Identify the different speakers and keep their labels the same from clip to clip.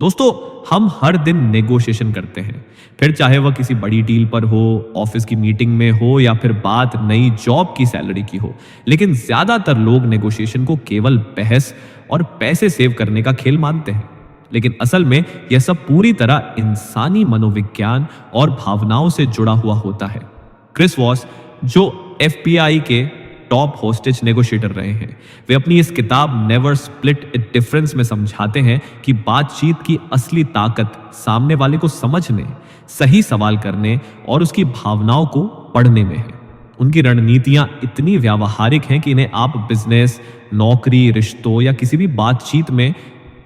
Speaker 1: दोस्तों, हम हर दिन नेगोशिएशन करते हैं। फिर चाहे वह किसी बड़ी डील पर हो, ऑफिस की मीटिंग में हो या फिर बात नई जॉब की सैलरी की हो। लेकिन ज्यादातर लोग नेगोशिएशन को केवल बहस और पैसे सेव करने का खेल मानते हैं। लेकिन असल में यह सब पूरी तरह इंसानी मनोविज्ञान और भावनाओं से जुड़ा हुआ होता है। क्रिस वॉस, जो एफबीआई के टॉप होस्टेज नेगोशिएटर रहे हैं, वे अपनी इस किताब नेवर स्प्लिट इट डिफरेंस में समझाते हैं कि बातचीत की असली ताकत सामने वाले को समझने, सही सवाल करने और उसकी भावनाओं को पढ़ने में है। उनकी रणनीतियां इतनी व्यावहारिक हैं कि इन्हें आप बिजनेस, नौकरी, रिश्तों या किसी भी बातचीत में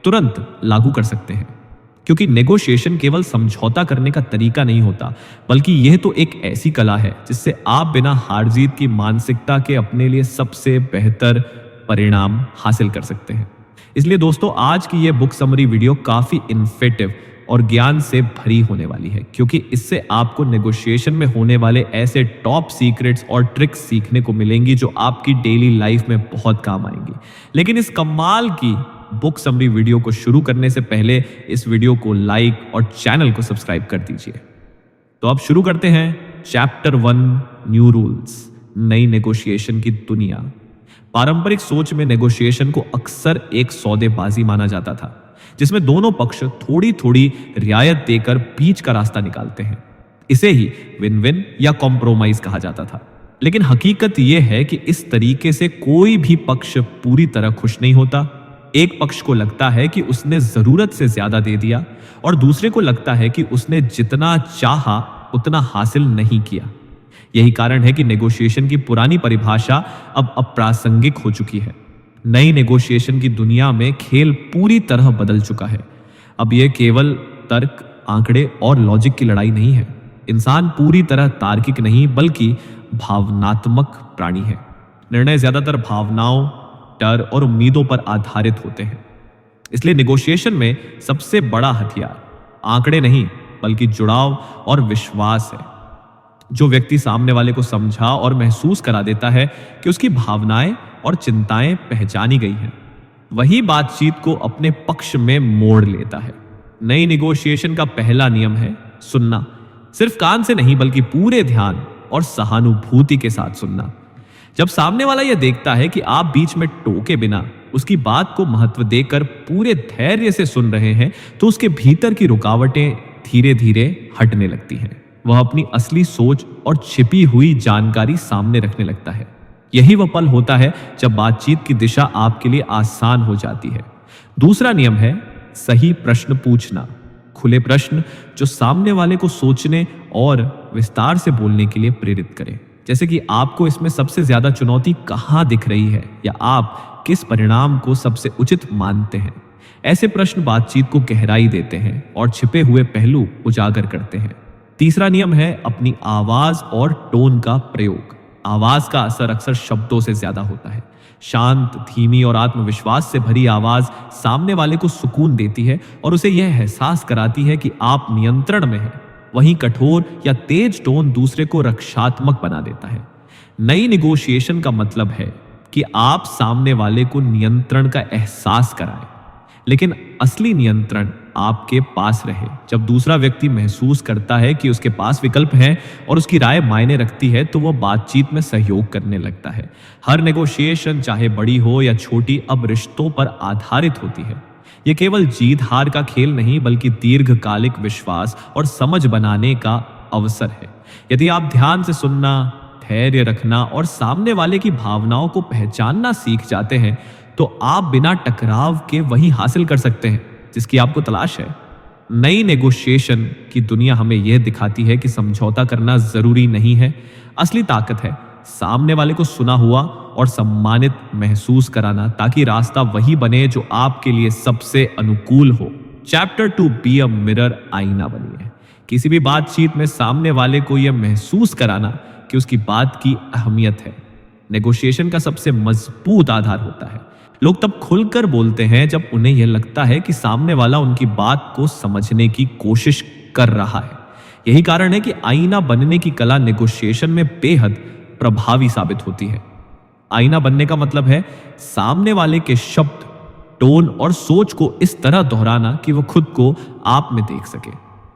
Speaker 1: तुरंत लागू कर सकते हैं। क्योंकि नेगोशिएशन केवल समझौता करने का तरीका नहीं होता, बल्कि यह तो एक ऐसी कला है जिससे आप बिना हार जीत की मानसिकता के अपने लिए सबसे बेहतर परिणाम हासिल कर सकते हैं। इसलिए दोस्तों, आज की यह बुक समरी वीडियो काफी इन्फेटिव और ज्ञान से भरी होने वाली है, क्योंकि इससे आपको नेगोशिएशन में होने वाले ऐसे टॉप सीक्रेट्स और ट्रिक्स सीखने को मिलेंगी जो आपकी डेली लाइफ में बहुत काम आएंगी। लेकिन इस कमाल की बुक समरी वीडियो को शुरू करने से पहले इस वीडियो को लाइक और चैनल को सब्सक्राइब कर दीजिए। तो अब शुरू करते हैं चैप्टर 1, न्यू रूल्स, नई नेगोशिएशन की दुनिया। पारंपरिक सोच में नेगोशिएशन को अक्सर एक सौदेबाजी माना जाता था, जिसमें दोनों पक्ष थोड़ी थोड़ी रियायत देकर बीच का रास्ता निकालते हैं। इसे ही विन विन या कॉम्प्रोमाइज कहा जाता था। लेकिन हकीकत यह है कि इस तरीके से कोई भी पक्ष पूरी तरह खुश नहीं होता। एक पक्ष को लगता है कि उसने जरूरत से ज्यादा दे दिया और दूसरे को लगता है कि उसने जितना चाहा उतना हासिल नहीं किया। यही कारण है कि नेगोशिएशन की पुरानी परिभाषा अब अप्रासंगिक हो चुकी है। नई नेगोशिएशन की दुनिया में खेल पूरी तरह बदल चुका है। अब यह केवल तर्क, आंकड़े और लॉजिक की लड़ाई नहीं है। इंसान पूरी तरह तार्किक नहीं, बल्कि भावनात्मक प्राणी है। निर्णय ज्यादातर भावनाओं, डर और उम्मीदों पर आधारित होते हैं। इसलिए नेगोशिएशन में सबसे बड़ा हथियार आंकड़े नहीं, बल्कि जुड़ाव और विश्वास है। जो व्यक्ति सामने वाले को समझा और महसूस करा देता है कि उसकी भावनाएं और चिंताएं पहचानी गई हैं, वही बातचीत को अपने पक्ष में मोड़ लेता है। नई नेगोशिएशन का पहला नियम है सुनना। सिर्फ कान से नहीं, बल्कि पूरे ध्यान और सहानुभूति के साथ सुनना। जब सामने वाला यह देखता है कि आप बीच में टोके बिना उसकी बात को महत्व देकर पूरे धैर्य से सुन रहे हैं, तो उसके भीतर की रुकावटें धीरे धीरे हटने लगती हैं। वह अपनी असली सोच और छिपी हुई जानकारी सामने रखने लगता है। यही वह पल होता है जब बातचीत की दिशा आपके लिए आसान हो जाती है। दूसरा नियम है सही प्रश्न पूछना। खुले प्रश्न जो सामने वाले को सोचने और विस्तार से बोलने के लिए प्रेरित करें। जैसे कि आपको इसमें सबसे ज्यादा चुनौती कहां दिख रही है, या आप किस परिणाम को सबसे उचित मानते हैं। ऐसे प्रश्न बातचीत को गहराई देते हैं और छिपे हुए पहलू उजागर करते हैं। तीसरा नियम है अपनी आवाज और टोन का प्रयोग। आवाज का असर अक्सर शब्दों से ज्यादा होता है। शांत, धीमी और आत्मविश्वास से भरी आवाज सामने वाले को सुकून देती है और उसे यह एहसास कराती है कि आप नियंत्रण में हैं। वहीं कठोर या तेज टोन दूसरे को रक्षात्मक बना देता है। नई नेगोशिएशन का मतलब है कि आप सामने वाले को नियंत्रण का एहसास कराएं, लेकिन असली नियंत्रण आपके पास रहे। जब दूसरा व्यक्ति महसूस करता है कि उसके पास विकल्प हैं और उसकी राय मायने रखती है, तो वह बातचीत में सहयोग करने लगता है। हर नेगोशिएशन, चाहे बड़ी हो या छोटी, अब रिश्तों पर आधारित होती है। यह केवल जीत हार का खेल नहीं, बल्कि दीर्घकालिक विश्वास और समझ बनाने का अवसर है। यदि आप ध्यान से सुनना, धैर्य रखना और सामने वाले की भावनाओं को पहचानना सीख जाते हैं, तो आप बिना टकराव के वही हासिल कर सकते हैं जिसकी आपको तलाश है। नई नेगोशिएशन की दुनिया हमें यह दिखाती है कि समझौता करना जरूरी नहीं है। असली ताकत है सामने वाले को सुना हुआ और सम्मानित महसूस कराना, ताकि रास्ता वही बने जो आपके लिए सबसे अनुकूल हो। चैप्टर 2, बी अ मिरर, आईना बनिए। किसी भी बातचीत में सामने वाले को यह महसूस कराना कि उसकी बात की अहमियत है, नेगोशिएशन का सबसे मजबूत आधार होता है। लोग तब खुलकर बोलते हैं जब उन्हें यह लगता है कि सामने वाला उनकी बात को समझने की कोशिश कर रहा है। यही कारण है कि आईना बनने की कला नेगोशिएशन में बेहद प्रभावी साबित होती है। आईना बनने का मतलब है सामने वाले के शब्द, टोन और सोच को इस तरह दोहराना कि वो खुद को आप में देख सके।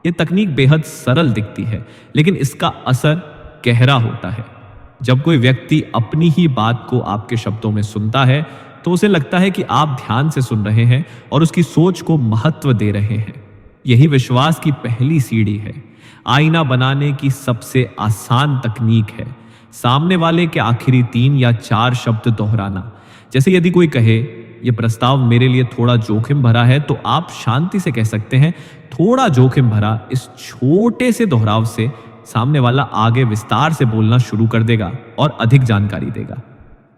Speaker 1: ये तकनीक बेहद सरल दिखती है, लेकिन इसका असर गहरा होता है। जब कोई व्यक्ति अपनी ही बात को आपके शब्दों में सुनता है तो उसे लगता है कि आप ध्यान से सुन रहे हैं और उसकी सोच को महत्व दे रहे हैं। यही विश्वास की पहली सीढ़ी है। आईना बनाने की सबसे आसान तकनीक है सामने वाले के आखिरी 3 या 4 शब्द दोहराना। जैसे यदि कोई कहे, यह प्रस्ताव मेरे लिए थोड़ा जोखिम भरा है, तो आप शांति से कह सकते हैं, थोड़ा जोखिम भरा। इस छोटे से दोहराव से सामने वाला आगे विस्तार से बोलना शुरू कर देगा और अधिक जानकारी देगा।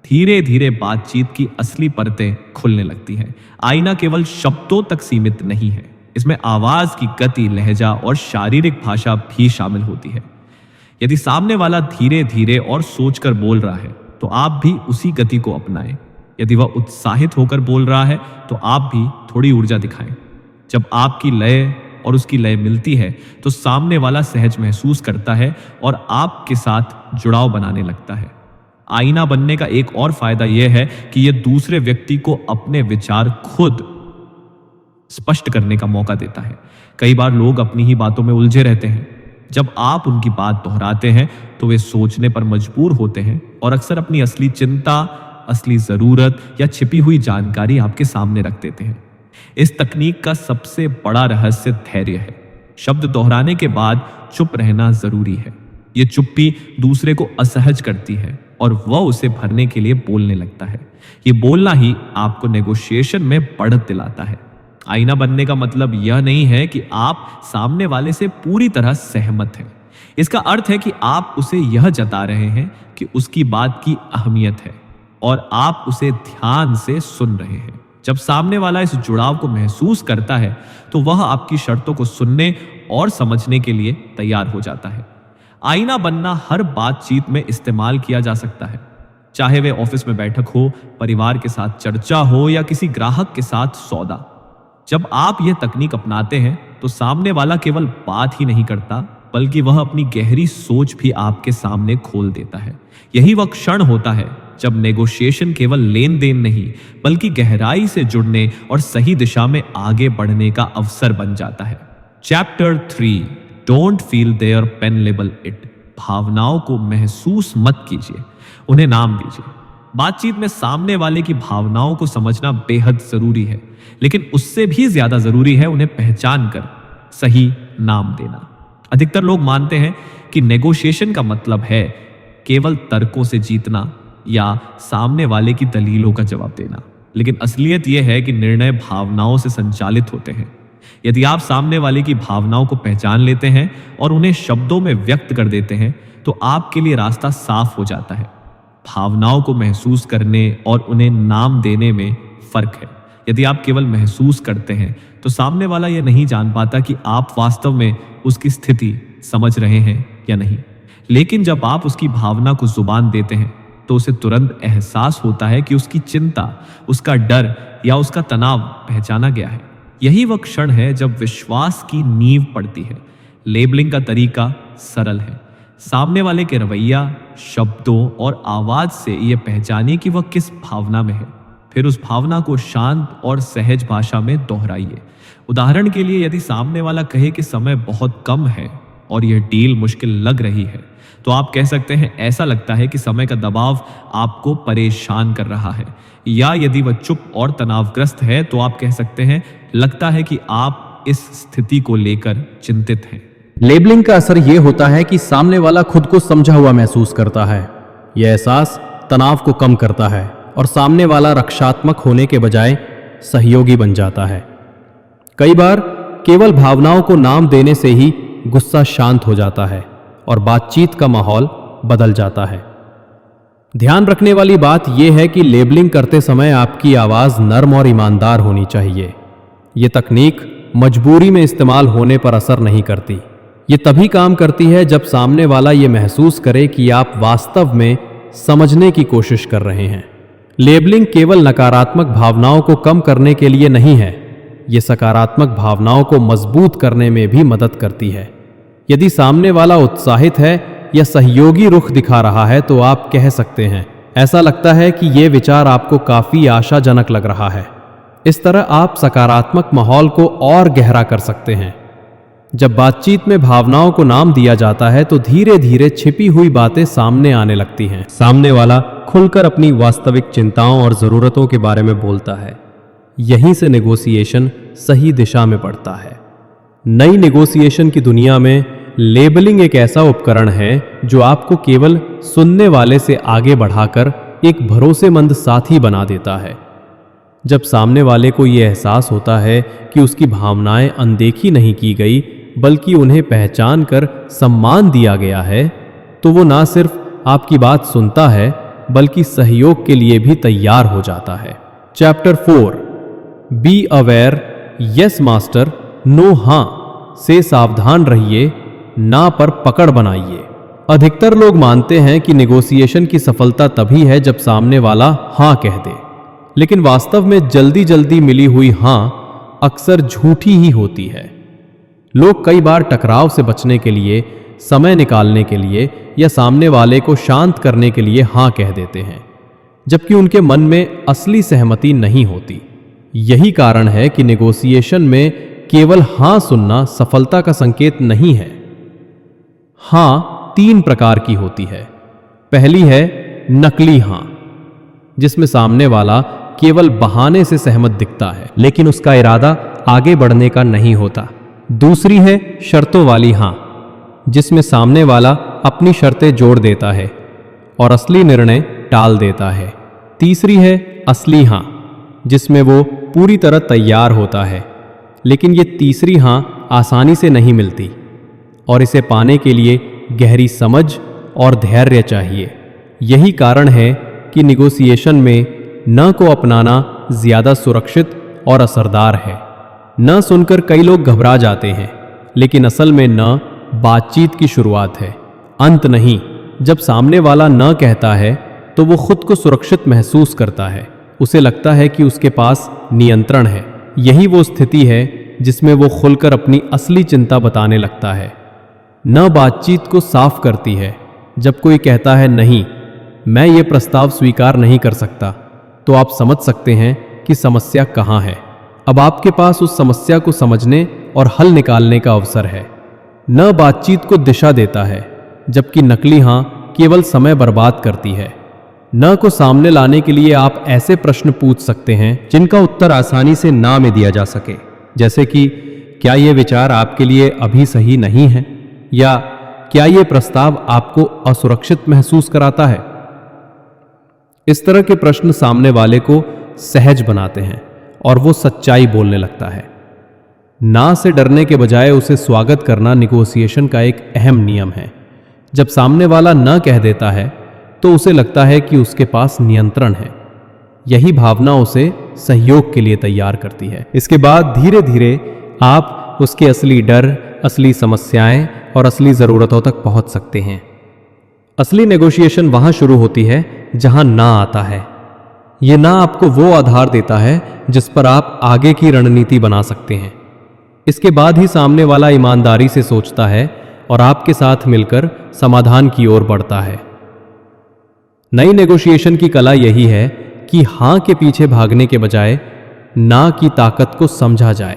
Speaker 1: धीरे धीरे बातचीत की असली परतें खुलने लगती हैं। आईना केवल शब्दों तक सीमित नहीं है, इसमें आवाज की गति, लहजा और शारीरिक भाषा भी शामिल होती है। यदि सामने वाला धीरे धीरे और सोचकर बोल रहा है तो आप भी उसी गति को अपनाएं। यदि वह उत्साहित होकर बोल रहा है तो आप भी थोड़ी ऊर्जा दिखाएं। जब आपकी लय और उसकी लय मिलती है तो सामने वाला सहज महसूस करता है और आपके साथ जुड़ाव बनाने लगता है। आईना बनने का एक और फायदा यह है कि यह दूसरे व्यक्ति को अपने विचार खुद स्पष्ट करने का मौका देता है। कई बार लोग अपनी ही बातों में उलझे रहते हैं। जब आप उनकी बात दोहराते हैं तो वे सोचने पर मजबूर होते हैं और अक्सर अपनी असली चिंता, असली जरूरत या छिपी हुई जानकारी आपके सामने रख देते हैं। इस तकनीक का सबसे बड़ा रहस्य धैर्य है। शब्द दोहराने के बाद चुप रहना जरूरी है। यह चुप्पी दूसरे को असहज करती है और वह उसे भरने के लिए बोलने लगता है। यह बोलना ही आपको नेगोशिएशन में बढ़त दिलाता है। आईना बनने का मतलब यह नहीं है कि आप सामने वाले से पूरी तरह सहमत हैं। इसका अर्थ है कि आप उसे यह जता रहे हैं कि उसकी बात की अहमियत है और आप उसे ध्यान से सुन रहे हैं। जब सामने वाला इस जुड़ाव को महसूस करता है तो वह आपकी शर्तों को सुनने और समझने के लिए तैयार हो जाता है। आईना बनना हर बातचीत में इस्तेमाल किया जा सकता है, चाहे वे ऑफिस में बैठक हो, परिवार के साथ चर्चा हो या किसी ग्राहक के साथ सौदा। जब आप यह तकनीक अपनाते हैं तो सामने वाला केवल बात ही नहीं करता, बल्कि वह अपनी गहरी सोच भी आपके सामने खोल देता है। यही वह क्षण होता है जब नेगोशिएशन केवल लेन देन नहीं, बल्कि गहराई से जुड़ने और सही दिशा में आगे बढ़ने का अवसर बन जाता है। Chapter 3, don't feel their pain label it. भावनाओं को महसूस मत कीजिए, उन्हें नाम दीजिए। बातचीत में सामने वाले की भावनाओं को समझना बेहद जरूरी है, लेकिन उससे भी ज्यादा जरूरी है उन्हें पहचान कर सही नाम देना। अधिकतर लोग मानते हैं कि नेगोशिएशन का मतलब है केवल तर्कों से जीतना या सामने वाले की दलीलों का जवाब देना, लेकिन असलियत यह है कि निर्णय भावनाओं से संचालित होते हैं। यदि आप सामने वाले की भावनाओं को पहचान लेते हैं और उन्हें शब्दों में व्यक्त कर देते हैं तो आपके लिए रास्ता साफ हो जाता है। भावनाओं को महसूस करने और उन्हें नाम देने में फर्क है। यदि आप केवल महसूस करते हैं तो सामने वाला यह नहीं जान पाता कि आप वास्तव में उसकी स्थिति समझ रहे हैं या नहीं। लेकिन जब आप उसकी भावना को जुबान देते हैं तो उसे तुरंत एहसास होता है कि उसकी चिंता, उसका डर या उसका तनाव पहचाना गया है। यही वह क्षण है जब विश्वास की नींव पड़ती है। लेबलिंग का तरीका सरल है। सामने वाले के रवैया, शब्दों और आवाज से यह पहचानिए कि वह किस भावना में है। फिर उस भावना को शांत और सहज भाषा में दोहराइए। उदाहरण के लिए, यदि सामने वाला कहे कि समय बहुत कम है और यह डील मुश्किल लग रही है, तो आप कह सकते हैं, ऐसा लगता है कि समय का दबाव आपको परेशान कर रहा है। या यदि वह चुप और तनावग्रस्त है तो आप कह सकते हैं, लगता है कि आप इस स्थिति को लेकर चिंतित हैं।
Speaker 2: लेबलिंग का असर यह होता है कि सामने वाला खुद को समझा हुआ महसूस करता है। यह एहसास तनाव को कम करता है और सामने वाला रक्षात्मक होने के बजाय सहयोगी बन जाता है। कई बार केवल भावनाओं को नाम देने से ही गुस्सा शांत हो जाता है और बातचीत का माहौल बदल जाता है। ध्यान रखने वाली बात यह है कि लेबलिंग करते समय आपकी आवाज नर्म और ईमानदार होनी चाहिए। यह तकनीक मजबूरी में इस्तेमाल होने पर असर नहीं करती। ये तभी काम करती है जब सामने वाला ये महसूस करे कि आप वास्तव में समझने की कोशिश कर रहे हैं। लेबलिंग केवल नकारात्मक भावनाओं को कम करने के लिए नहीं है, ये सकारात्मक भावनाओं को मजबूत करने में भी मदद करती है। यदि सामने वाला उत्साहित है या सहयोगी रुख दिखा रहा है तो आप कह सकते हैं, ऐसा लगता है कि ये विचार आपको काफी आशाजनक लग रहा है। इस तरह आप सकारात्मक माहौल को और गहरा कर सकते हैं। जब बातचीत में भावनाओं को नाम दिया जाता है तो धीरे धीरे छिपी हुई बातें सामने आने लगती हैं। सामने वाला खुलकर अपनी वास्तविक चिंताओं और ज़रूरतों के बारे में बोलता है। यहीं से नेगोशिएशन सही दिशा में बढ़ता है। नई नेगोशिएशन की दुनिया में लेबलिंग एक ऐसा उपकरण है जो आपको केवल सुनने वाले से आगे बढ़ाकर एक भरोसेमंद साथी बना देता है। जब सामने वाले को यह एहसास होता है कि उसकी भावनाएं अनदेखी नहीं की गई बल्कि उन्हें पहचान कर सम्मान दिया गया है, तो वो ना सिर्फ आपकी बात सुनता है बल्कि सहयोग के लिए भी तैयार हो जाता है। Chapter 4 be aware yes master no हाँ से सावधान रहिए, ना पर पकड़ बनाइए। अधिकतर लोग मानते हैं कि नेगोशिएशन की सफलता तभी है जब सामने वाला हाँ कह दे, लेकिन वास्तव में जल्दी जल्दी मिली हुई हाँ अक्सर झूठी ही होती है। लोग कई बार टकराव से बचने के लिए, समय निकालने के लिए या सामने वाले को शांत करने के लिए हाँ कह देते हैं, जबकि उनके मन में असली सहमति नहीं होती। यही कारण है कि नेगोशिएशन में केवल हाँ सुनना सफलता का संकेत नहीं है। हाँ 3 प्रकार की होती है। पहली है नकली हाँ, जिसमें सामने वाला केवल बहाने से सहमत दिखता है लेकिन उसका इरादा आगे बढ़ने का नहीं होता। दूसरी है शर्तों वाली हाँ, जिसमें सामने वाला अपनी शर्तें जोड़ देता है और असली निर्णय टाल देता है। तीसरी है असली हाँ, जिसमें वो पूरी तरह तैयार होता है, लेकिन ये तीसरी हाँ आसानी से नहीं मिलती और इसे पाने के लिए गहरी समझ और धैर्य चाहिए। यही कारण है कि नेगोशिएशन में न को अपनाना ज्यादा सुरक्षित और असरदार है। न सुनकर कई लोग घबरा जाते हैं, लेकिन असल में न बातचीत की शुरुआत है, अंत नहीं। जब सामने वाला न कहता है तो वो खुद को सुरक्षित महसूस करता है। उसे लगता है कि उसके पास नियंत्रण है। यही वो स्थिति है जिसमें वो खुलकर अपनी असली चिंता बताने लगता है। न बातचीत को साफ करती है। जब कोई कहता है नहीं, मैं ये प्रस्ताव स्वीकार नहीं कर सकता, तो आप समझ सकते हैं कि समस्या कहाँ है। अब आपके पास उस समस्या को समझने और हल निकालने का अवसर है। न बातचीत को दिशा देता है, जबकि नकली हाँ केवल समय बर्बाद करती है। न को सामने लाने के लिए आप ऐसे प्रश्न पूछ सकते हैं जिनका उत्तर आसानी से ना में दिया जा सके, जैसे कि क्या यह विचार आपके लिए अभी सही नहीं है, या क्या यह प्रस्ताव आपको असुरक्षित महसूस कराता है। इस तरह के प्रश्न सामने वाले को सहज बनाते हैं और वो सच्चाई बोलने लगता है। ना से डरने के बजाय उसे स्वागत करना नेगोशिएशन का एक अहम नियम है। जब सामने वाला न कह देता है तो उसे लगता है कि उसके पास नियंत्रण है। यही भावना उसे सहयोग के लिए तैयार करती है। इसके बाद धीरे धीरे आप उसके असली डर, असली समस्याएं और असली ज़रूरतों तक पहुंच सकते हैं। असली नेगोशिएशन वहां शुरू होती है जहां ना आता है। यह ना आपको वो आधार देता है जिस पर आप आगे की रणनीति बना सकते हैं। इसके बाद ही सामने वाला ईमानदारी से सोचता है और आपके साथ मिलकर समाधान की ओर बढ़ता है। नई नेगोशिएशन की कला यही है कि हां के पीछे भागने के बजाय ना की ताकत को समझा जाए।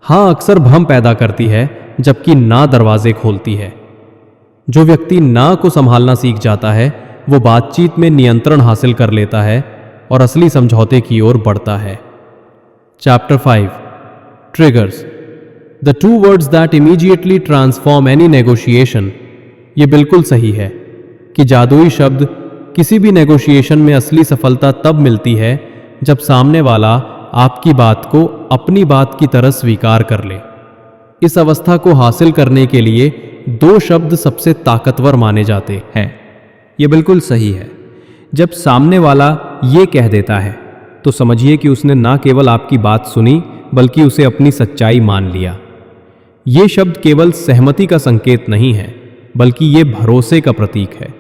Speaker 2: हां अक्सर भ्रम पैदा करती है, जबकि ना दरवाजे खोलती है। जो व्यक्ति ना को संभालना सीख जाता है वो बातचीत में नियंत्रण हासिल कर लेता है और असली समझौते की ओर बढ़ता है। Chapter 5 triggers, the 2 words that immediately transform any negotiation. ये बिल्कुल सही है कि जादुई शब्द किसी भी नेगोशिएशन में असली सफलता तब मिलती है जब सामने वाला आपकी बात को अपनी बात की तरह स्वीकार कर ले। इस अवस्था को हासिल करने के लिए 2 शब्द सबसे ताकतवर माने जाते हैं। यह बिल्कुल सही है। जब सामने वाला ये कह देता है तो समझिए कि उसने ना केवल आपकी बात सुनी बल्कि उसे अपनी सच्चाई मान लिया। ये शब्द केवल सहमति का संकेत नहीं है, बल्कि ये भरोसे का प्रतीक है।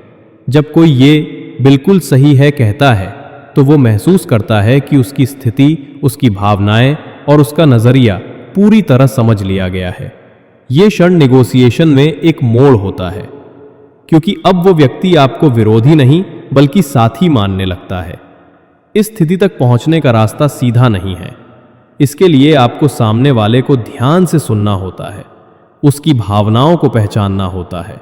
Speaker 2: जब कोई ये बिल्कुल सही है कहता है तो वो महसूस करता है कि उसकी स्थिति, उसकी भावनाएं और उसका नजरिया पूरी तरह समझ लिया गया है। ये क्षण नेगोशिएशन में एक मोड़ होता है, क्योंकि अब वो व्यक्ति आपको विरोधी नहीं बल्कि साथी मानने लगता है। इस स्थिति तक पहुंचने का रास्ता सीधा नहीं है। इसके लिए आपको सामने वाले को ध्यान से सुनना होता है, उसकी भावनाओं को पहचानना होता है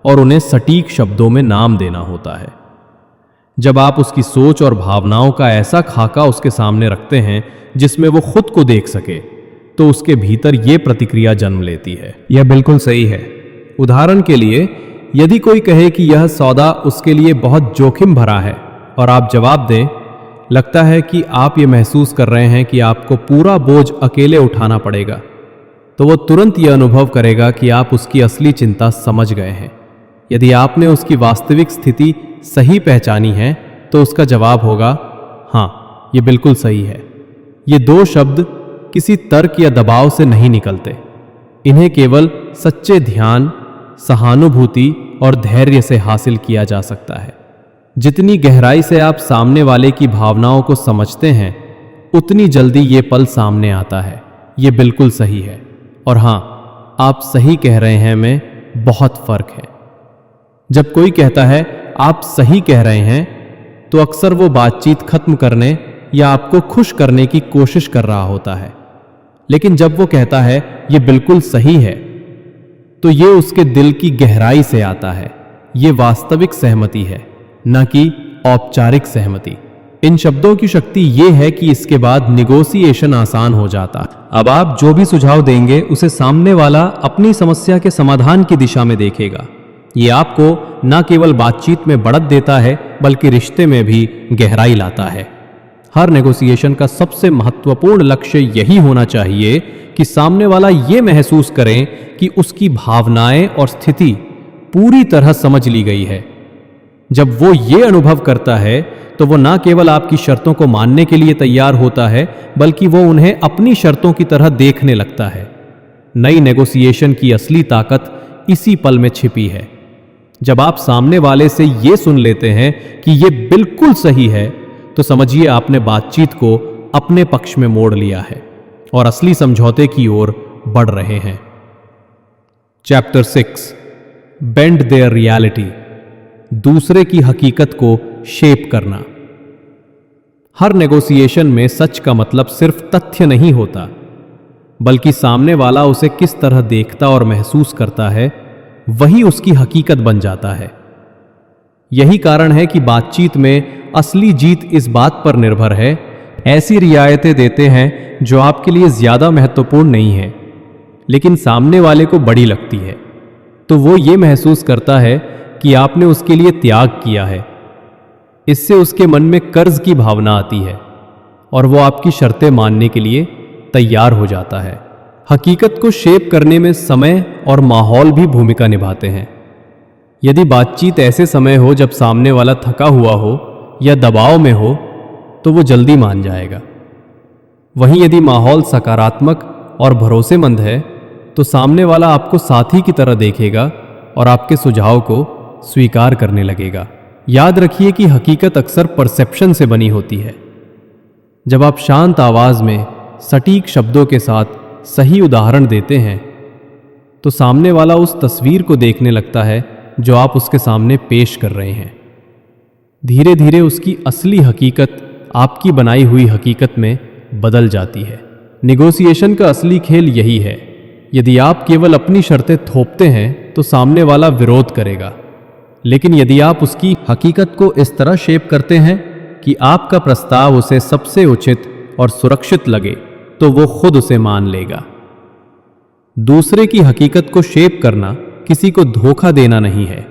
Speaker 2: और उन्हें सटीक शब्दों में नाम देना होता है। जब आप उसकी सोच और भावनाओं का ऐसा खाका उसके सामने रखते हैं जिसमें वो खुद को देख सके, तो उसके भीतर ये प्रतिक्रिया जन्म लेती है। यह बिल्कुल सही है। उदाहरण के लिए, यदि कोई कहे कि यह सौदा उसके लिए बहुत जोखिम भरा है और आप जवाब दें, लगता है कि आप ये महसूस कर रहे हैं कि आपको पूरा बोझ अकेले उठाना पड़ेगा, तो वो तुरंत यह अनुभव करेगा कि आप उसकी असली चिंता समझ गए हैं। यदि आपने उसकी वास्तविक स्थिति सही पहचानी है, तो उसका जवाब होगा, हाँ, ये बिल्कुल सही है। ये दो शब्द किसी तर्क या दबाव से नहीं निकलते। इन्हें केवल सच्चे ध्यान, सहानुभूति और धैर्य से हासिल किया जा सकता है। जितनी गहराई से आप सामने वाले की भावनाओं को समझते हैं, उतनी जल्दी ये पल सामने आता है, ये बिल्कुल सही है और हाँ, आप सही कह रहे हैं में बहुत फर्क है। जब कोई कहता है आप सही कह रहे हैं, तो अक्सर वो बातचीत खत्म करने या आपको खुश करने की कोशिश कर रहा होता है। लेकिन जब वो कहता है ये बिल्कुल सही है, तो ये उसके दिल की गहराई से आता है। ये वास्तविक सहमति है, न कि औपचारिक सहमति। इन शब्दों की शक्ति ये है कि इसके बाद निगोसिएशन आसान हो जाता। अब आप जो भी सुझाव देंगे, उसे सामने वाला अपनी समस्या के समाधान की दिशा में देखेगा। ये आपको न केवल बातचीत में बढ़त देता है, बल्कि रिश्ते में भी गहराई लाता है। हर नेगोशिएशन का सबसे महत्वपूर्ण लक्ष्य यही होना चाहिए कि सामने वाला ये महसूस करें कि उसकी भावनाएं और स्थिति पूरी तरह समझ ली गई है। जब वो ये अनुभव करता है, तो वो ना केवल आपकी शर्तों को मानने के लिए तैयार होता है, बल्कि वो उन्हें अपनी शर्तों की तरह देखने लगता है। नई नेगोशिएशन की असली ताकत इसी पल में छिपी है। जब आप सामने वाले से ये सुन लेते हैं कि ये बिल्कुल सही है, तो समझिए आपने बातचीत को अपने पक्ष में मोड़ लिया है और असली समझौते की ओर बढ़ रहे हैं। Chapter 6, bend their reality. दूसरे की हकीकत को शेप करना। हर नेगोशिएशन में सच का मतलब सिर्फ तथ्य नहीं होता, बल्कि सामने वाला उसे किस तरह देखता और महसूस करता है, वही उसकी हकीकत बन जाता है। यही कारण है कि बातचीत में असली जीत इस बात पर निर्भर है, ऐसी रियायतें देते हैं जो आपके लिए ज्यादा महत्वपूर्ण नहीं है, लेकिन सामने वाले को बड़ी लगती है, तो वो ये महसूस करता है कि आपने उसके लिए त्याग किया है। इससे उसके मन में कर्ज की भावना आती है और वो आपकी शर्तें मानने के लिए तैयार हो जाता है। हकीकत को शेप करने में समय और माहौल भी भूमिका निभाते हैं। यदि बातचीत ऐसे समय हो जब सामने वाला थका हुआ हो या दबाव में हो, तो वो जल्दी मान जाएगा। वहीं यदि माहौल सकारात्मक और भरोसेमंद है, तो सामने वाला आपको साथी की तरह देखेगा और आपके सुझाव को स्वीकार करने लगेगा। याद रखिए कि हकीकत अक्सर परसेप्शन से बनी होती है। जब आप शांत आवाज में सटीक शब्दों के साथ सही उदाहरण देते हैं, तो सामने वाला उस तस्वीर को देखने लगता है जो आप उसके सामने पेश कर रहे हैं। धीरे धीरे उसकी असली हकीकत आपकी बनाई हुई हकीकत में बदल जाती है। निगोशिएशन का असली खेल यही है। यदि आप केवल अपनी शर्तें थोपते हैं, तो सामने वाला विरोध करेगा, लेकिन यदि आप उसकी हकीकत को इस तरह शेप करते हैं कि आपका प्रस्ताव उसे सबसे उचित और सुरक्षित लगे, तो वो खुद उसे मान लेगा। दूसरे की हकीकत को शेप करना किसी को धोखा देना नहीं है।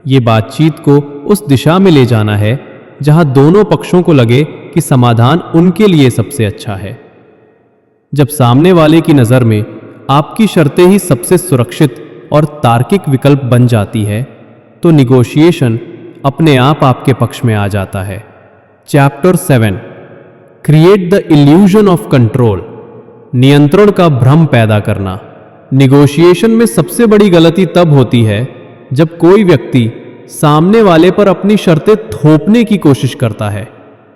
Speaker 2: ये बातचीत को उस दिशा में ले जाना है जहां दोनों पक्षों को लगे कि समाधान उनके लिए सबसे अच्छा है। जब सामने वाले की नज़र में आपकी शर्तें ही सबसे सुरक्षित और तार्किक विकल्प बन जाती है, तो निगोशिएशन अपने आप आपके पक्ष में आ जाता है। Chapter 7, create the illusion of control. नियंत्रण का भ्रम पैदा करना। निगोशिएशन में सबसे बड़ी गलती तब होती है जब कोई व्यक्ति सामने वाले पर अपनी शर्तें थोपने की कोशिश करता है।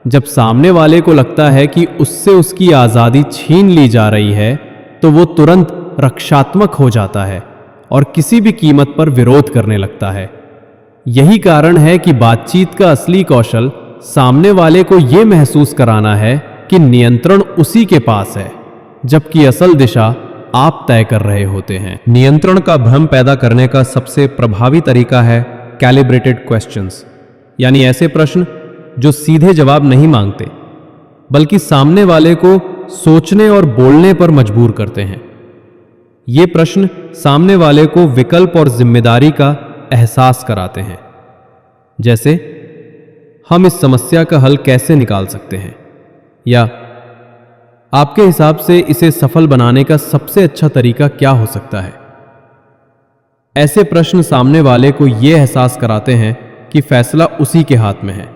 Speaker 2: जब सामने वाले को लगता है कि उससे उसकी आज़ादी छीन ली जा रही है, तो वो तुरंत रक्षात्मक हो जाता है और किसी भी कीमत पर विरोध करने लगता है। यही कारण है कि बातचीत का असली कौशल सामने वाले को यह महसूस कराना है कि नियंत्रण उसी के पास है, जबकि असल दिशा आप तय कर रहे होते हैं। नियंत्रण का भ्रम पैदा करने का सबसे प्रभावी तरीका है कैलिब्रेटेड क्वेश्चंस, यानी ऐसे प्रश्न जो सीधे जवाब नहीं मांगते बल्कि सामने वाले को सोचने और बोलने पर मजबूर करते हैं। ये प्रश्न सामने वाले को विकल्प और जिम्मेदारी का एहसास कराते हैं, जैसे हम इस समस्या का हल कैसे निकाल सकते हैं, या आपके हिसाब से इसे सफल बनाने का सबसे अच्छा तरीका क्या हो सकता है। ऐसे प्रश्न सामने वाले को यह एहसास कराते हैं कि फैसला उसी के हाथ में है,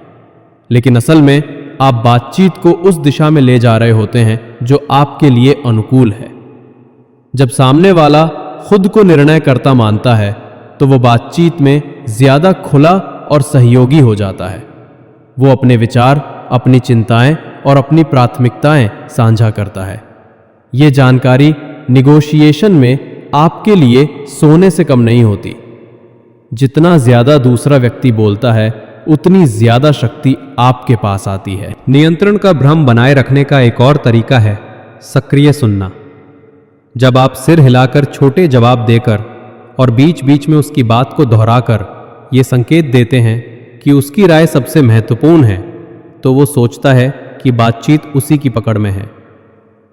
Speaker 2: लेकिन असल में आप बातचीत को उस दिशा में ले जा रहे होते हैं जो आपके लिए अनुकूल है। जब सामने वाला खुद को निर्णयकर्ता मानता है तो वो बातचीत में ज्यादा खुला और सहयोगी हो जाता है। वो अपने विचार, अपनी चिंताएं और अपनी प्राथमिकताएं साझा करता है। ये जानकारी निगोशिएशन में आपके लिए सोने से कम नहीं होती। जितना ज्यादा दूसरा व्यक्ति बोलता है उतनी ज्यादा शक्ति आपके पास आती है। नियंत्रण का भ्रम बनाए रखने का एक और तरीका है सक्रिय सुनना। जब आप सिर हिलाकर छोटे जवाब देकर और बीच बीच में उसकी बात को दोहराकर ये संकेत देते हैं कि उसकी राय सबसे महत्वपूर्ण है, तो वो सोचता है कि बातचीत उसी की पकड़ में है।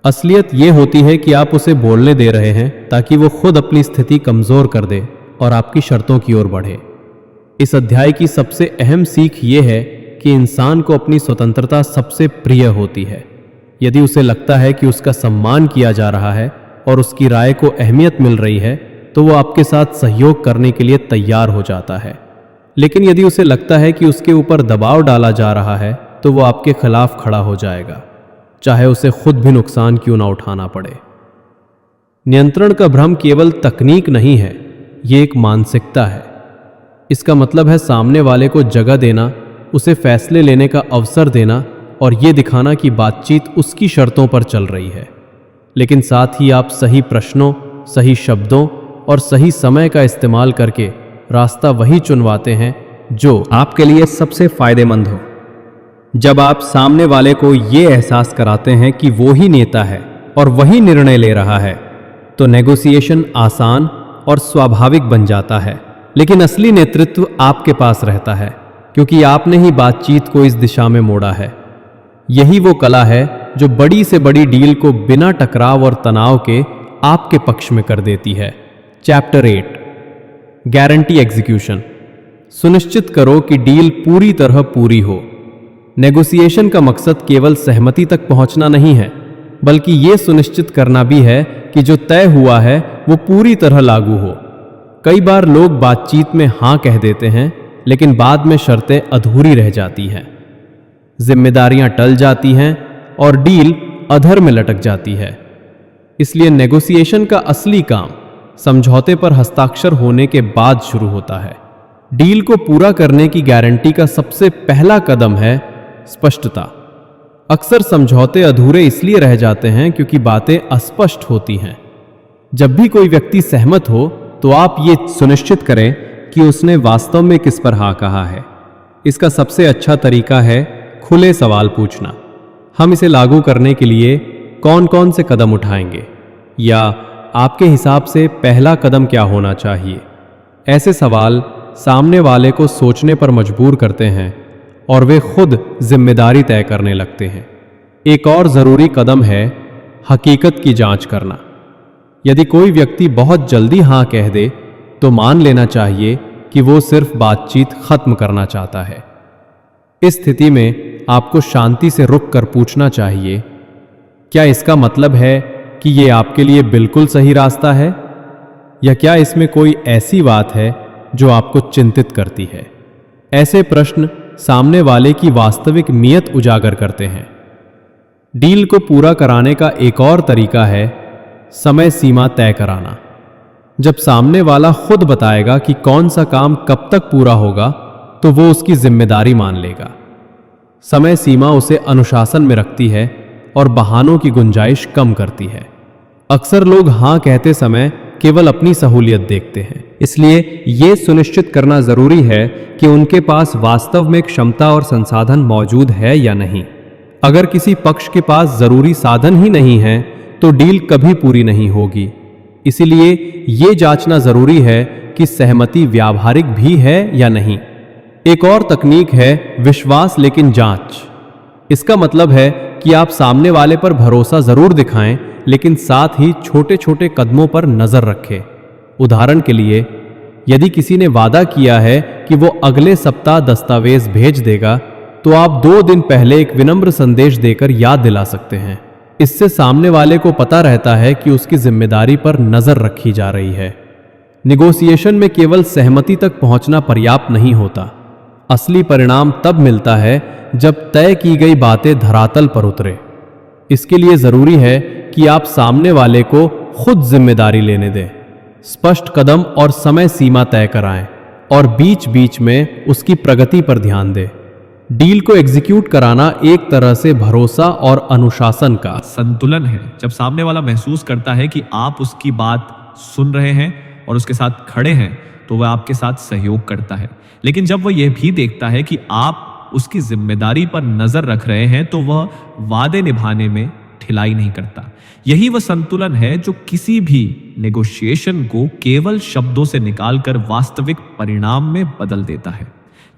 Speaker 2: असलियत ये होती है कि आप उसे बोलने दे रहे हैं ताकि वो खुद अपनी स्थिति कमजोर कर दे और आपकी शर्तों की ओर बढ़े। इस अध्याय की सबसे अहम सीख ये है कि इंसान को अपनी स्वतंत्रता सबसे प्रिय होती है। यदि उसे लगता है कि उसका सम्मान किया जा रहा है और उसकी राय को अहमियत मिल रही है, तो वो आपके साथ सहयोग करने के लिए तैयार हो जाता है। लेकिन यदि उसे लगता है कि उसके ऊपर दबाव डाला जा रहा है, तो वो आपके खिलाफ खड़ा हो जाएगा, चाहे उसे खुद भी नुकसान क्यों ना उठाना पड़े। नियंत्रण का भ्रम केवल तकनीक नहीं है, ये एक मानसिकता है। इसका मतलब है सामने वाले को जगह देना, उसे फैसले लेने का अवसर देना और ये दिखाना कि बातचीत उसकी शर्तों पर चल रही है। लेकिन साथ ही आप सही प्रश्नों, सही शब्दों और सही समय का इस्तेमाल करके रास्ता वही चुनवाते हैं जो आपके लिए सबसे फायदेमंद हो। जब आप सामने वाले को ये एहसास कराते हैं कि वो ही नेता है और वही निर्णय ले रहा है, तो नेगोशिएशन आसान और स्वाभाविक बन जाता है। लेकिन असली नेतृत्व आपके पास रहता है, क्योंकि आपने ही बातचीत को इस दिशा में मोड़ा है। यही वो कला है जो बड़ी से बड़ी डील को बिना टकराव और तनाव के आपके पक्ष में कर देती है। Chapter 8 guarantee execution. सुनिश्चित करो कि डील पूरी तरह पूरी हो। नेगोशिएशन का मकसद केवल सहमति तक पहुंचना नहीं है, बल्कि यह सुनिश्चित करना भी है कि जो तय हुआ है वो पूरी तरह लागू हो। कई बार लोग बातचीत में हां कह देते हैं, लेकिन बाद में शर्तें अधूरी रह जाती हैं, जिम्मेदारियां टल जाती हैं और डील अधर में लटक जाती है। इसलिए नेगोशिएशन का असली काम समझौते पर हस्ताक्षर होने के बाद शुरू होता है। डील को पूरा करने की गारंटी का सबसे पहला कदम है स्पष्टता। अक्सर समझौते अधूरे इसलिए रह जाते हैं क्योंकि बातें अस्पष्ट होती हैं। जब भी कोई व्यक्ति सहमत हो तो आप ये सुनिश्चित करें कि उसने वास्तव में किस पर हाँ कहा है। इसका सबसे अच्छा तरीका है खुले सवाल पूछना। हम इसे लागू करने के लिए कौन कौन से कदम उठाएंगे, या आपके हिसाब से पहला कदम क्या होना चाहिए। ऐसे सवाल सामने वाले को सोचने पर मजबूर करते हैं और वे खुद जिम्मेदारी तय करने लगते हैं। एक और ज़रूरी कदम है हकीकत की जांच करना। यदि कोई व्यक्ति बहुत जल्दी हाँ कह दे तो मान लेना चाहिए कि वो सिर्फ बातचीत खत्म करना चाहता है। इस स्थिति में आपको शांति से रुक कर पूछना चाहिए, क्या इसका मतलब है कि ये आपके लिए बिल्कुल सही रास्ता है, या क्या इसमें कोई ऐसी बात है जो आपको चिंतित करती है। ऐसे प्रश्न सामने वाले की वास्तविक नीयत उजागर करते हैं। डील को पूरा कराने का एक और तरीका है समय सीमा तय कराना। जब सामने वाला खुद बताएगा कि कौन सा काम कब तक पूरा होगा, तो वो उसकी जिम्मेदारी मान लेगा। समय सीमा उसे अनुशासन में रखती है और बहानों की गुंजाइश कम करती है। अक्सर लोग हाँ कहते समय केवल अपनी सहूलियत देखते हैं। इसलिए ये सुनिश्चित करना जरूरी है कि उनके पास वास्तव में क्षमता और संसाधन मौजूद है या नहीं। अगर किसी पक्ष के पास जरूरी साधन ही नहीं है तो डील कभी पूरी नहीं होगी। इसीलिए ये जांचना जरूरी है कि सहमति व्यावहारिक भी है या नहीं। एक और तकनीक है विश्वास लेकिन जांच। इसका मतलब है कि आप सामने वाले पर भरोसा जरूर दिखाएं, लेकिन साथ ही छोटे छोटे कदमों पर नजर रखें। उदाहरण के लिए, यदि किसी ने वादा किया है कि वो अगले सप्ताह दस्तावेज भेज देगा, तो आप 2 दिन पहले एक विनम्र संदेश देकर याद दिला सकते हैं। इससे सामने वाले को पता रहता है कि उसकी जिम्मेदारी पर नजर रखी जा रही है। निगोसिएशन में केवल सहमति तक पहुंचना पर्याप्त नहीं होता। असली परिणाम तब मिलता है जब तय की गई बातें धरातल पर उतरे। इसके लिए जरूरी है कि आप सामने वाले को खुद जिम्मेदारी लेने दें, स्पष्ट कदम और समय सीमा तय कराएं और बीच बीच में उसकी प्रगति पर ध्यान दें। डील को एग्जीक्यूट कराना एक तरह से भरोसा और अनुशासन का
Speaker 1: संतुलन है। जब सामने वाला महसूस करता है कि आप उसकी बात सुन रहे हैं और उसके साथ खड़े हैं, तो वह आपके साथ सहयोग करता है। लेकिन जब वह यह भी देखता है कि आप उसकी जिम्मेदारी पर नजर रख रहे हैं, तो वह वादे निभाने में ढिलाई नहीं करता। यही वह संतुलन है जो किसी भी नेगोशिएशन को केवल शब्दों से निकालकर वास्तविक परिणाम में बदल देता है।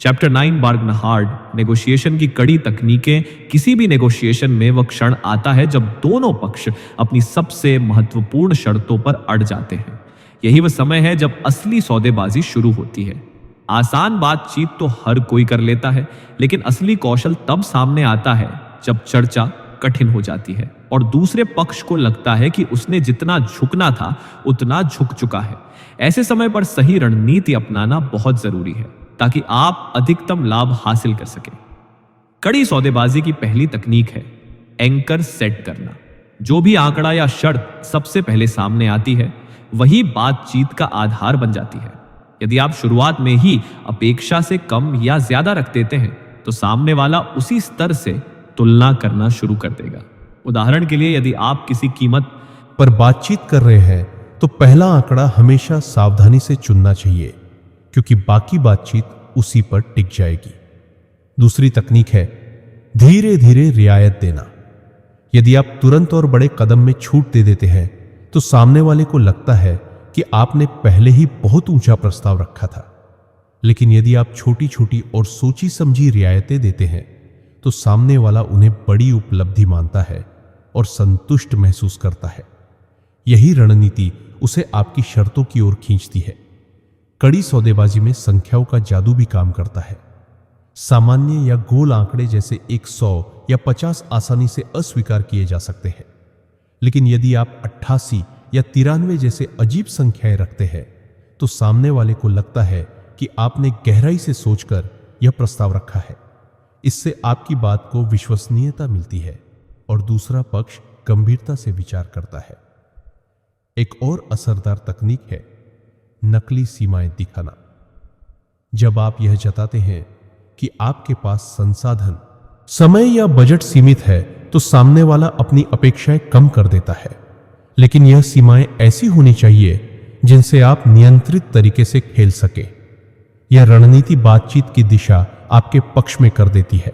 Speaker 1: चैप्टर 9 बार्गन हार्ड नेगोशिएशन की कड़ी तकनीकें। किसी भी नेगोशिएशन में वह क्षण आता है जब दोनों पक्ष अपनी सबसे महत्वपूर्ण शर्तों पर अड़ जाते हैं। यही वह समय है जब असली सौदेबाजी शुरू होती है। आसान बातचीत तो हर कोई कर लेता है, लेकिन असली कौशल तब सामने आता है जब चर्चा कठिन हो जाती है और दूसरे पक्ष को लगता है कि उसने जितना झुकना था उतना झुक चुका है। ऐसे समय पर सही रणनीति अपनाना बहुत जरूरी है ताकि आप अधिकतम लाभ हासिल कर सकें। कड़ी सौदेबाजी की पहली तकनीक है एंकर सेट करना। जो भी आंकड़ा या शर्त सबसे पहले सामने आती है, वही बातचीत का आधार बन जाती है। यदि आप शुरुआत में ही अपेक्षा से कम या ज्यादा रख देते हैं, तो सामने वाला उसी स्तर से तुलना करना शुरू कर देगा। उदाहरण के लिए, यदि आप किसी कीमत
Speaker 3: पर बातचीत कर रहे हैं, तो पहला आंकड़ा हमेशा सावधानी से चुनना चाहिए, क्योंकि बाकी बातचीत उसी पर टिक जाएगी। दूसरी तकनीक है धीरे धीरे रियायत देना। यदि आप तुरंत और बड़े कदम में छूट दे देते हैं, तो सामने वाले को लगता है कि आपने पहले ही बहुत ऊंचा प्रस्ताव रखा था। लेकिन यदि आप छोटी छोटी और सोची समझी रियायतें देते हैं, तो सामने वाला उन्हें बड़ी उपलब्धि मानता है और संतुष्ट महसूस करता है। यही रणनीति उसे आपकी शर्तों की ओर खींचती है। कड़ी सौदेबाजी में संख्याओं का जादू भी काम करता है। सामान्य या गोल आंकड़े जैसे 100 या 50 आसानी से अस्वीकार किए जा सकते हैं, लेकिन यदि आप 88 या 93 जैसे अजीब संख्याएं रखते हैं, तो सामने वाले को लगता है कि आपने गहराई से सोचकर यह प्रस्ताव रखा है। इससे आपकी बात को विश्वसनीयता मिलती है और दूसरा पक्ष गंभीरता से विचार करता है। एक और असरदार तकनीक है नकली सीमाएं दिखाना। जब आप यह जताते हैं कि आपके पास संसाधन, समय या बजट सीमित है, तो सामने वाला अपनी अपेक्षाएं कम कर देता है। लेकिन यह सीमाएं ऐसी होनी चाहिए जिनसे आप नियंत्रित तरीके से खेल सके। यह रणनीति बातचीत की दिशा आपके पक्ष में कर देती है।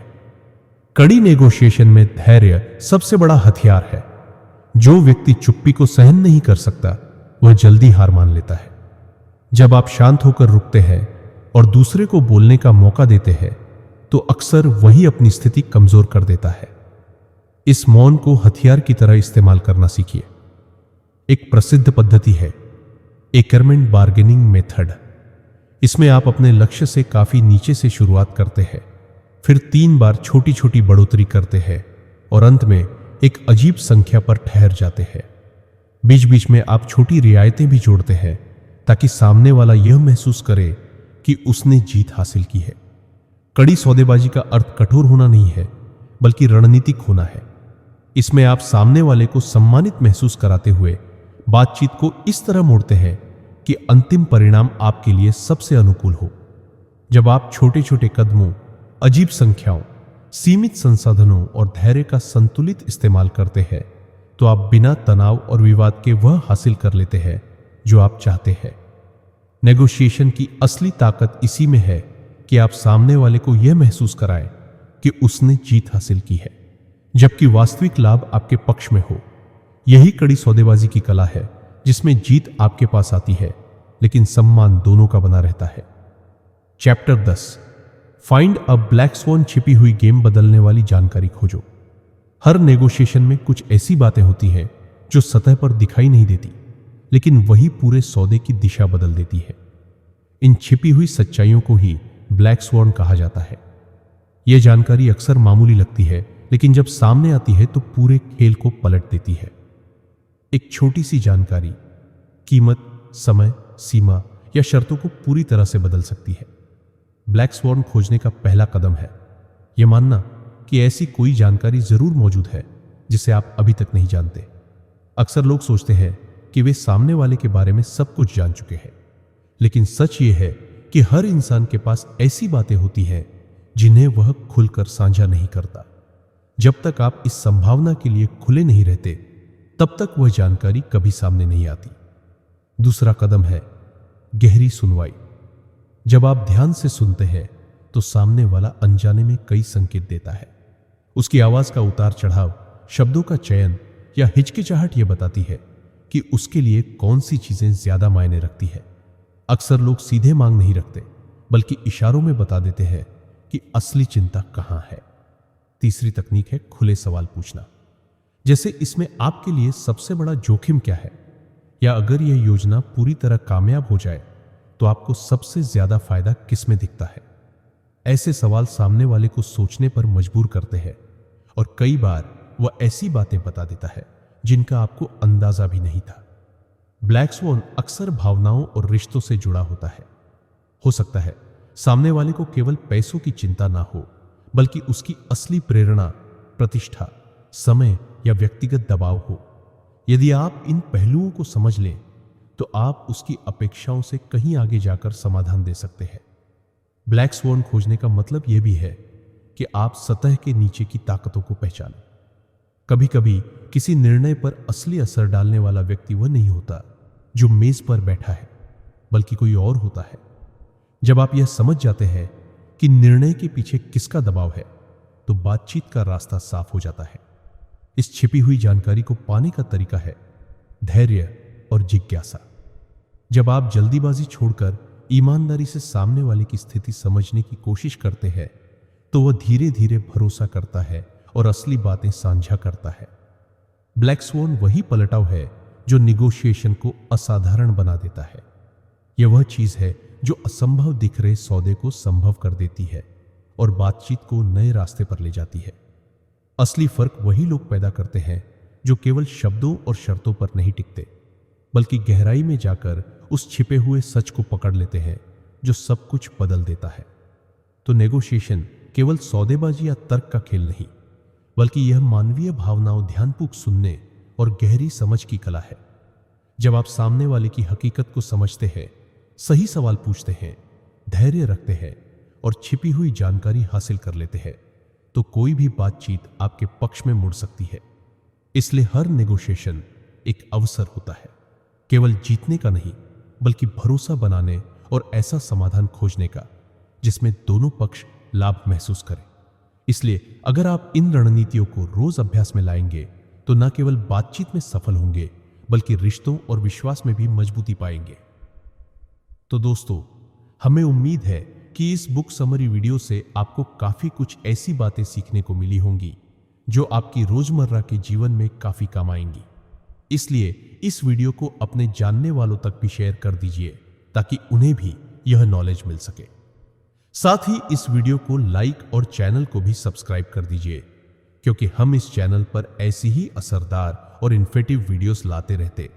Speaker 3: कड़ी नेगोशिएशन में धैर्य सबसे बड़ा हथियार है। जो व्यक्ति चुप्पी को सहन नहीं कर सकता, वह जल्दी हार मान लेता है। जब आप शांत होकर रुकते हैं और दूसरे को बोलने का मौका देते हैं, तो अक्सर वही अपनी स्थिति कमजोर कर देता है। इस मौन को हथियार की तरह इस्तेमाल करना सीखिए। एक प्रसिद्ध पद्धति है एकरमेंट बार्गेनिंग मेथड। इसमें आप अपने लक्ष्य से काफी नीचे से शुरुआत करते हैं, फिर 3 बार छोटी छोटी बढ़ोतरी करते हैं और अंत में एक अजीब संख्या पर ठहर जाते हैं। बीच बीच में आप छोटी रियायतें भी जोड़ते हैं ताकि सामने वाला यह महसूस करे कि उसने जीत हासिल की है। कड़ी सौदेबाजी का अर्थ कठोर होना नहीं है, बल्कि रणनीतिक होना है। इसमें आप सामने वाले को सम्मानित महसूस कराते हुए बातचीत को इस तरह मोड़ते हैं कि अंतिम परिणाम आपके लिए सबसे अनुकूल हो। जब आप छोटे छोटे कदमों, अजीब संख्याओं, सीमित संसाधनों और धैर्य का संतुलित इस्तेमाल करते हैं, तो आप बिना तनाव और विवाद के वह हासिल कर लेते हैं जो आप चाहते हैं। नेगोशिएशन की असली ताकत इसी में है कि आप सामने वाले को यह महसूस कराएं कि उसने जीत हासिल की है, जबकि वास्तविक लाभ आपके पक्ष में हो। यही कड़ी सौदेबाजी की कला है, जिसमें जीत आपके पास आती है लेकिन सम्मान दोनों का बना रहता है। Chapter 10, find a black sworn. छिपी हुई गेम बदलने वाली जानकारी खोजो। हर नेगोशिएशन में कुछ ऐसी बातें होती हैं जो सतह पर दिखाई नहीं देती, लेकिन वही पूरे सौदे की दिशा बदल देती है। इन छिपी हुई सच्चाइयों को ही ब्लैक स्वॉन कहा जाता है। यह जानकारी अक्सर मामूली लगती है, लेकिन जब सामने आती है तो पूरे खेल को पलट देती है। एक छोटी सी जानकारी कीमत, समय, सीमा या शर्तों को पूरी तरह से बदल सकती है। ब्लैक स्वॉन खोजने का पहला कदम है यह मानना कि ऐसी कोई जानकारी जरूर मौजूद है जिसे आप अभी तक नहीं जानते। अक्सर लोग सोचते हैं कि वे सामने वाले के बारे में सब कुछ जान चुके हैं, लेकिन सच ये है कि हर इंसान के पास ऐसी बातें होती हैं जिन्हें वह खुलकर साझा नहीं करता। जब तक आप इस संभावना के लिए खुले नहीं रहते, तब तक वह जानकारी कभी सामने नहीं आती। दूसरा कदम है गहरी सुनवाई। जब आप ध्यान से सुनते हैं तो सामने वाला अनजाने में कई संकेत देता है। उसकी आवाज का उतार चढ़ाव, शब्दों का चयन या हिचकिचाहट यह बताती है कि उसके लिए कौन सी चीजें ज्यादा मायने रखती है। अक्सर लोग सीधे मांग नहीं रखते, बल्कि इशारों में बता देते हैं कि असली चिंता कहां है। तीसरी तकनीक है खुले सवाल पूछना। जैसे इसमें आपके लिए सबसे बड़ा जोखिम क्या है, या अगर यह योजना पूरी तरह कामयाब हो जाए तो आपको सबसे ज्यादा फायदा किस में दिखता है। ऐसे सवाल सामने वाले को सोचने पर मजबूर करते हैं और कई बार वह ऐसी बातें बता देता है जिनका आपको अंदाजा भी नहीं था। ब्लैक स्वॉन अक्सर भावनाओं और रिश्तों से जुड़ा होता है। हो सकता है सामने वाले को केवल पैसों की चिंता ना हो, बल्कि उसकी असली प्रेरणा, प्रतिष्ठा, समय या व्यक्तिगत दबाव हो। यदि आप इन पहलुओं को समझ लें तो आप उसकी अपेक्षाओं से कहीं आगे जाकर समाधान दे सकते हैं। ब्लैक स्वॉन खोजने का मतलब यह भी है कि आप सतह के नीचे की ताकतों को पहचानें। कभी कभी किसी निर्णय पर असली असर डालने वाला व्यक्ति वह नहीं होता जो मेज पर बैठा है, बल्कि कोई और होता है। जब आप यह समझ जाते हैं कि निर्णय के पीछे किसका दबाव है, तो बातचीत का रास्ता साफ हो जाता है। इस छिपी हुई जानकारी को पाने का तरीका है धैर्य और जिज्ञासा। जब आप जल्दीबाजी छोड़कर ईमानदारी से सामने वाले की स्थिति समझने की कोशिश करते हैं, तो वह धीरे धीरे भरोसा करता है और असली बातें साझा करता है। ब्लैक स्वॉन वही पलटाव है जो निगोशिएशन को असाधारण बना देता है। यह वह चीज है जो असंभव दिख रहे सौदे को संभव कर देती है और बातचीत को नए रास्ते पर ले जाती है। असली फर्क वही लोग पैदा करते हैं जो केवल शब्दों और शर्तों पर नहीं टिकते, बल्कि गहराई में जाकर उस छिपे हुए सच को पकड़ लेते हैं जो सब कुछ बदल देता है। तो नेगोशिएशन केवल सौदेबाजी या तर्क का खेल नहीं, बल्कि यह मानवीय भावनाओं, ध्यानपूर्वक सुनने और गहरी समझ की कला है। जब आप सामने वाले की हकीकत को समझते हैं, सही सवाल पूछते हैं, धैर्य रखते हैं और छिपी हुई जानकारी हासिल कर लेते हैं, तो कोई भी बातचीत आपके पक्ष में मुड़ सकती है। इसलिए हर नेगोशिएशन एक अवसर होता है, केवल जीतने का नहीं, बल्कि भरोसा बनाने और ऐसा समाधान खोजने का जिसमें दोनों पक्ष लाभ महसूस करें। इसलिए अगर आप इन रणनीतियों को रोज अभ्यास में लाएंगे तो न केवल बातचीत में सफल होंगे, बल्कि रिश्तों और विश्वास में भी मजबूती पाएंगे। तो दोस्तों, हमें उम्मीद है कि इस बुक समरी वीडियो से आपको काफी कुछ ऐसी बातें सीखने को मिली होंगी जो आपकी रोजमर्रा के जीवन में काफी काम आएंगी। इसलिए इस वीडियो को अपने जानने वालों तक भी शेयर कर दीजिए ताकि उन्हें भी यह नॉलेज मिल सके। साथ ही इस वीडियो को लाइक और चैनल को भी सब्सक्राइब कर दीजिए, क्योंकि हम इस चैनल पर ऐसी ही असरदार और इन्फेटिव वीडियोस लाते रहते